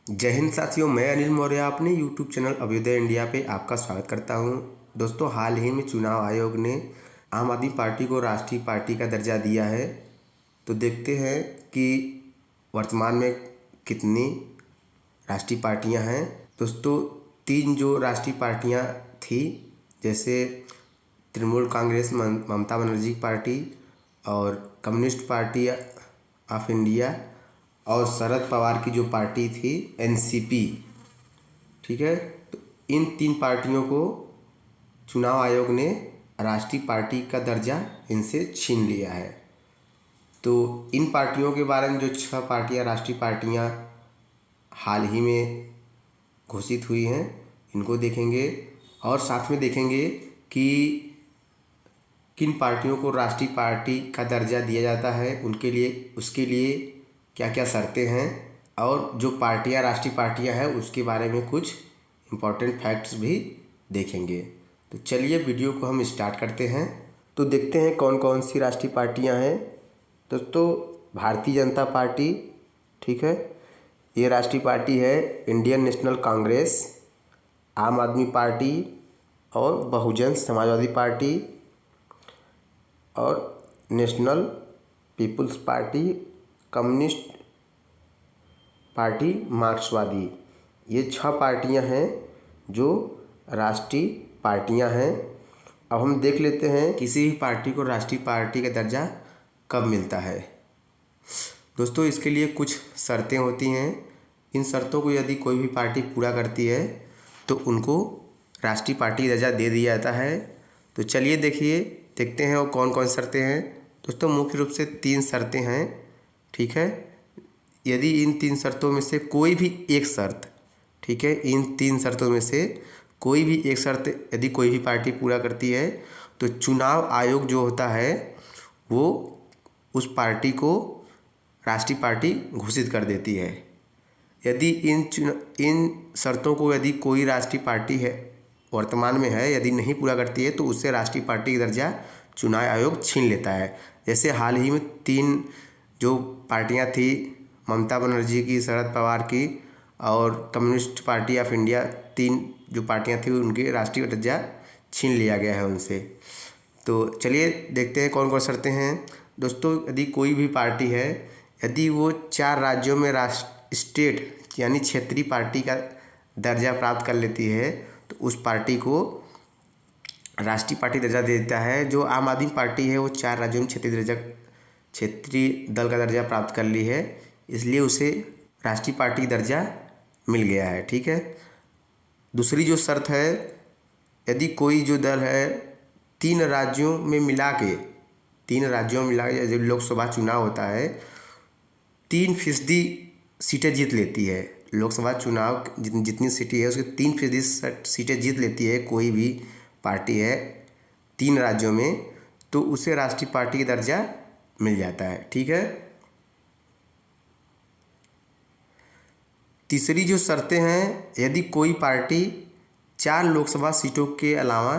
जय हिंद साथियों, मैं अनिल मौर्य अपने यूट्यूब चैनल अभ्युदय इंडिया पे आपका स्वागत करता हूं। दोस्तों, हाल ही में चुनाव आयोग ने आम आदमी पार्टी को राष्ट्रीय पार्टी का दर्जा दिया है। तो देखते हैं कि वर्तमान में कितनी राष्ट्रीय पार्टियां हैं। दोस्तों, 3 जो राष्ट्रीय पार्टियां थी, जैसे तृणमूल कांग्रेस ममता बनर्जी की पार्टी और कम्युनिस्ट पार्टी ऑफ इंडिया और शरद पवार की जो पार्टी थी एनसीपी, ठीक है। तो इन 3 पार्टियों को चुनाव आयोग ने राष्ट्रीय पार्टी का दर्जा इनसे छीन लिया है। तो इन पार्टियों के बारे में, जो 6 पार्टियां राष्ट्रीय पार्टियां हाल ही में घोषित हुई हैं, इनको देखेंगे और साथ में देखेंगे कि किन पार्टियों को राष्ट्रीय पार्टी का दर्जा दिया जाता है, उसके लिए क्या क्या शर्तें हैं, और जो पार्टियां राष्ट्रीय पार्टियां हैं उसके बारे में कुछ इम्पोर्टेंट फैक्ट्स भी देखेंगे। तो चलिए वीडियो को हम स्टार्ट करते हैं। तो देखते हैं कौन कौन सी राष्ट्रीय पार्टियां हैं। दोस्तों, भारतीय जनता पार्टी, ठीक है, ये राष्ट्रीय पार्टी है। इंडियन नेशनल कांग्रेस, आम आदमी पार्टी और बहुजन समाजवादी पार्टी और national people's party, communist party, मार्क्सवादी। ये 6 पार्टियां हैं जो राष्ट्रीय पार्टियां हैं। अब हम देख लेते हैं किसी भी पार्टी को राष्ट्रीय पार्टी का दर्जा कब मिलता है। दोस्तों, इसके लिए कुछ शर्तें होती हैं। इन शर्तों को यदि कोई भी पार्टी पूरा करती है तो उनको राष्ट्रीय पार्टी दर्जा दे दिया जाता है। तो चलिए देखते हैं वो कौन कौन शर्तें हैं। दोस्तों, मुख्य रूप से 3 शर्तें हैं, ठीक है। यदि इन 3 शर्तों में से कोई भी एक शर्त, ठीक है, इन 3 शर्तों में से कोई भी एक शर्त यदि कोई भी पार्टी पूरा करती है तो चुनाव आयोग जो होता है वो उस पार्टी को राष्ट्रीय पार्टी घोषित कर देती है। यदि इन शर्तों को यदि कोई राष्ट्रीय पार्टी है वर्तमान में है, यदि नहीं पूरा करती है तो उससे राष्ट्रीय पार्टी का दर्जा चुनाव आयोग छीन लेता है। जैसे हाल ही में 3 जो पार्टियां थी, ममता बनर्जी की, शरद पवार की और कम्युनिस्ट पार्टी ऑफ इंडिया, 3 जो पार्टियां थी उनके राष्ट्रीय दर्जा छीन लिया गया है उनसे। तो चलिए देखते हैं कौन कौन शर्तें हैं। दोस्तों, यदि कोई भी पार्टी है, यदि वो 4 राज्यों में स्टेट यानी क्षेत्रीय पार्टी का दर्जा प्राप्त कर लेती है तो उस पार्टी को राष्ट्रीय पार्टी दर्जा देता है। जो आम आदमी पार्टी है वो 4 राज्यों में क्षेत्रीय दल का दर्जा प्राप्त कर ली है, इसलिए उसे राष्ट्रीय पार्टी दर्जा मिल गया है, ठीक है। दूसरी जो शर्त है, यदि कोई जो दल है 3 राज्यों में मिला के जब लोकसभा चुनाव होता है 3% सीटें जीत लेती है। लोकसभा चुनाव जितनी सीटें है उसकी 3% सीटें जीत लेती है कोई भी पार्टी है 3 राज्यों में, तो उसे राष्ट्रीय पार्टी का दर्जा मिल जाता है, ठीक है। तीसरी जो शर्तें हैं, यदि कोई पार्टी 4 लोकसभा सीटों के अलावा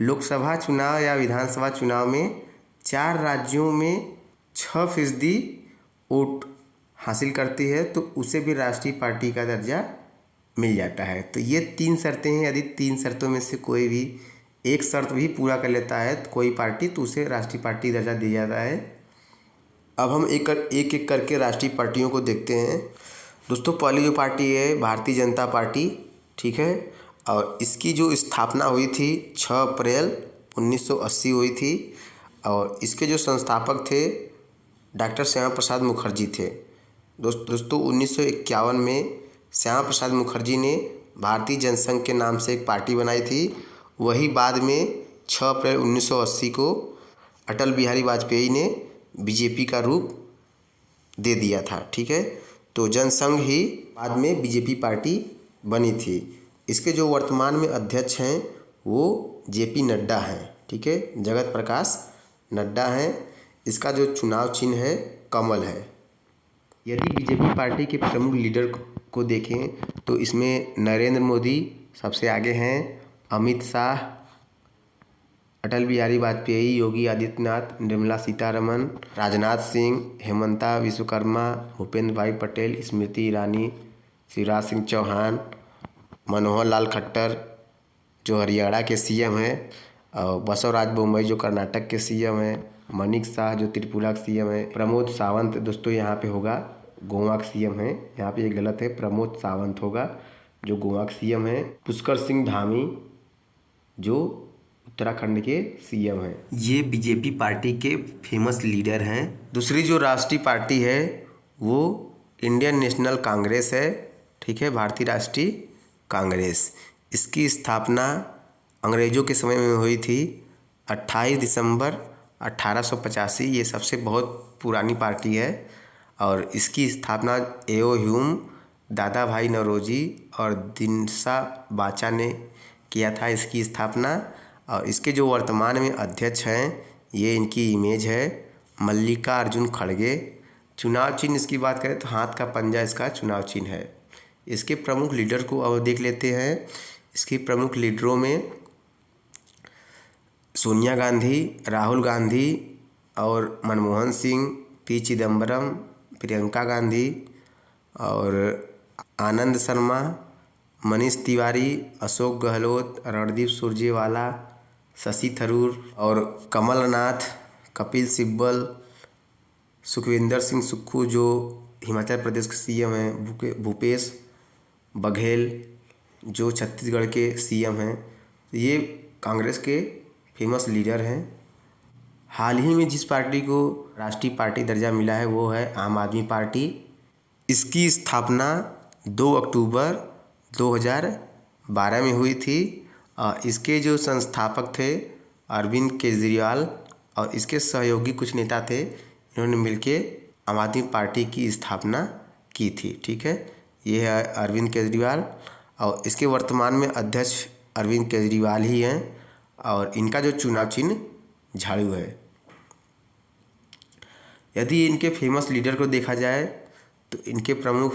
लोकसभा चुनाव या विधानसभा चुनाव में 4 राज्यों में 6% वोट हासिल करती है तो उसे भी राष्ट्रीय पार्टी का दर्जा मिल जाता है। तो ये 3 शर्तें हैं। यदि 3 शर्तों में से कोई भी एक शर्त भी पूरा कर लेता है तो कोई पार्टी, तो उसे राष्ट्रीय पार्टी दर्जा दिया जाता है। अब हम एक एक करके राष्ट्रीय पार्टियों को देखते हैं। दोस्तों, पहली जो पार्टी है भारतीय जनता पार्टी, ठीक है, और इसकी जो स्थापना हुई थी 6 अप्रैल 1980 हुई थी और इसके जो संस्थापक थे डॉक्टर श्यामा प्रसाद मुखर्जी थे। दोस्तों 1951 में श्यामा प्रसाद मुखर्जी ने भारतीय जनसंघ के नाम से एक पार्टी बनाई थी। वही बाद में 6 अप्रैल 1980 को अटल बिहारी वाजपेयी ने बीजेपी का रूप दे दिया था, ठीक है। तो जनसंघ ही बाद में बीजेपी पार्टी बनी थी। इसके जो वर्तमान में अध्यक्ष हैं वो जेपी नड्डा हैं, ठीक है, जगत प्रकाश नड्डा हैं। इसका जो चुनाव चिन्ह है कमल है। यदि बीजेपी पार्टी के प्रमुख लीडर को देखें तो इसमें नरेंद्र मोदी सबसे आगे हैं, अमित शाह, अटल बिहारी वाजपेयी, योगी आदित्यनाथ, निर्मला सीतारमण, राजनाथ सिंह, हेमंता विश्वकर्मा, भूपेंद्र भाई पटेल, स्मृति ईरानी, शिवराज सिंह चौहान, मनोहर लाल खट्टर जो हरियाणा के सीएम हैं, और बसवराज बोम्मई जो कर्नाटक के सीएम हैं, मनिक शाह जो त्रिपुरा के सीएम है, प्रमोद सावंत दोस्तों यहाँ पे होगा गोवा के सीएम है, यहाँ पे ये गलत है, प्रमोद सावंत होगा जो गोवा के सीएम है। पुष्कर सिंह धामी जो उत्तराखंड के सीएम हैं। ये बीजेपी पार्टी के फेमस लीडर हैं। दूसरी जो राष्ट्रीय पार्टी है वो इंडियन नेशनल कांग्रेस है, ठीक है, भारतीय राष्ट्रीय कांग्रेस। इसकी स्थापना अंग्रेज़ों के समय में हुई थी 28 दिसंबर 1885। ये सबसे बहुत पुरानी पार्टी है और इसकी स्थापना एओ ह्यूम, दादा भाई नौरोजी और दिनसा बाचा ने किया था इसकी स्थापना। और इसके जो वर्तमान में अध्यक्ष हैं ये इनकी इमेज है, मल्लिकार्जुन खड़गे। चुनाव चिन्ह इसकी बात करें तो हाथ का पंजा इसका चुनाव चिन्ह है। इसके प्रमुख लीडर को अब देख लेते हैं। इसके प्रमुख लीडरों में सोनिया गांधी, राहुल गांधी और मनमोहन सिंह, पी चिदम्बरम, प्रियंका गांधी और आनंद शर्मा, मनीष तिवारी, अशोक गहलोत, रणदीप सुरजेवाला, शशि थरूर और कमलनाथ, कपिल सिब्बल, सुखविंदर सिंह सुक्खू जो हिमाचल प्रदेश के सीएम हैं, भूपेश बघेल जो छत्तीसगढ़ के सीएम हैं। ये कांग्रेस के फेमस लीडर हैं। हाल ही में जिस पार्टी को राष्ट्रीय पार्टी दर्जा मिला है वो है आम आदमी पार्टी। इसकी स्थापना 2 अक्टूबर 2012 में हुई थी। इसके जो संस्थापक थे अरविंद केजरीवाल और इसके सहयोगी कुछ नेता थे, इन्होंने मिलके आम आदमी पार्टी की स्थापना की थी, ठीक है। ये है अरविंद केजरीवाल और इसके वर्तमान में अध्यक्ष अरविंद केजरीवाल ही हैं और इनका जो चुनाव चिन्ह झाड़ू है। यदि इनके फेमस लीडर को देखा जाए तो इनके प्रमुख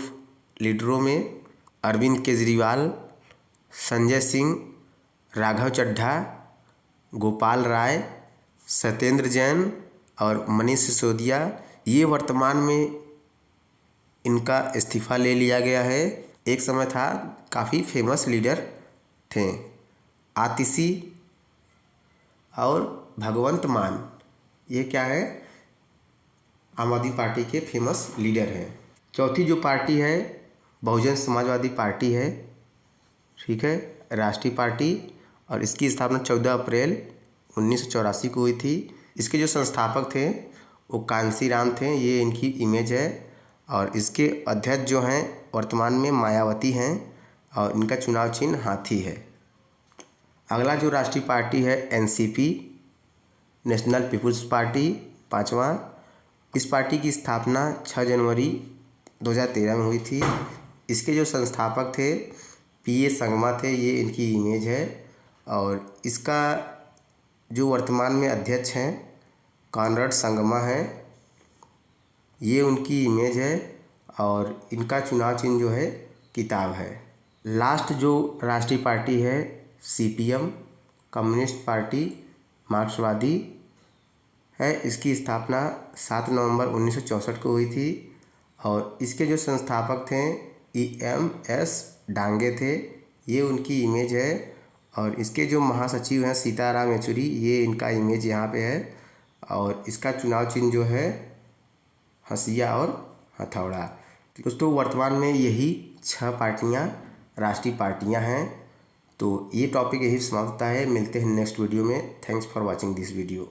लीडरों में अरविंद केजरीवाल, संजय सिंह, राघव चड्ढा, गोपाल राय, सत्येंद्र जैन और मनीष सिसोदिया। ये वर्तमान में इनका इस्तीफा ले लिया गया है। एक समय था काफ़ी फेमस लीडर थे। आतिशी और भगवंत मान ये क्या है, आम आदमी पार्टी के फेमस लीडर हैं। चौथी जो पार्टी है बहुजन समाजवादी पार्टी है, ठीक है, राष्ट्रीय पार्टी, और इसकी स्थापना 14 अप्रैल 1984 को हुई थी। इसके जो संस्थापक थे वो कांसी राम थे, ये इनकी इमेज है। और इसके अध्यक्ष जो हैं वर्तमान में मायावती हैं और इनका चुनाव चिन्ह हाथी है। अगला जो राष्ट्रीय पार्टी है एनसीपी, नेशनल पीपुल्स पार्टी, 5वां। इस पार्टी की स्थापना 6 जनवरी 2013 में हुई थी। इसके जो संस्थापक थे पीए संगमा थे, ये इनकी इमेज है। और इसका जो वर्तमान में अध्यक्ष हैं कॉनराड संगमा हैं, ये उनकी इमेज है और इनका चुनाव चिन्ह जो है किताब है। लास्ट जो राष्ट्रीय पार्टी है सीपीएम, कम्युनिस्ट पार्टी मार्क्सवादी है। इसकी स्थापना 7 नवंबर 1964 को हुई थी और इसके जो संस्थापक थे EMS डांगे थे, ये उनकी इमेज है। और इसके जो महासचिव हैं सीताराम येचुरी, ये इनका इमेज यहाँ पे है। और इसका चुनाव चिन्ह जो है हंसिया और हथौड़ा। दोस्तों वर्तमान में यही 6 पार्टियाँ राष्ट्रीय पार्टियाँ हैं। तो ये टॉपिक यही समाप्त होता है। मिलते हैं नेक्स्ट वीडियो में। Thanks for watching this video.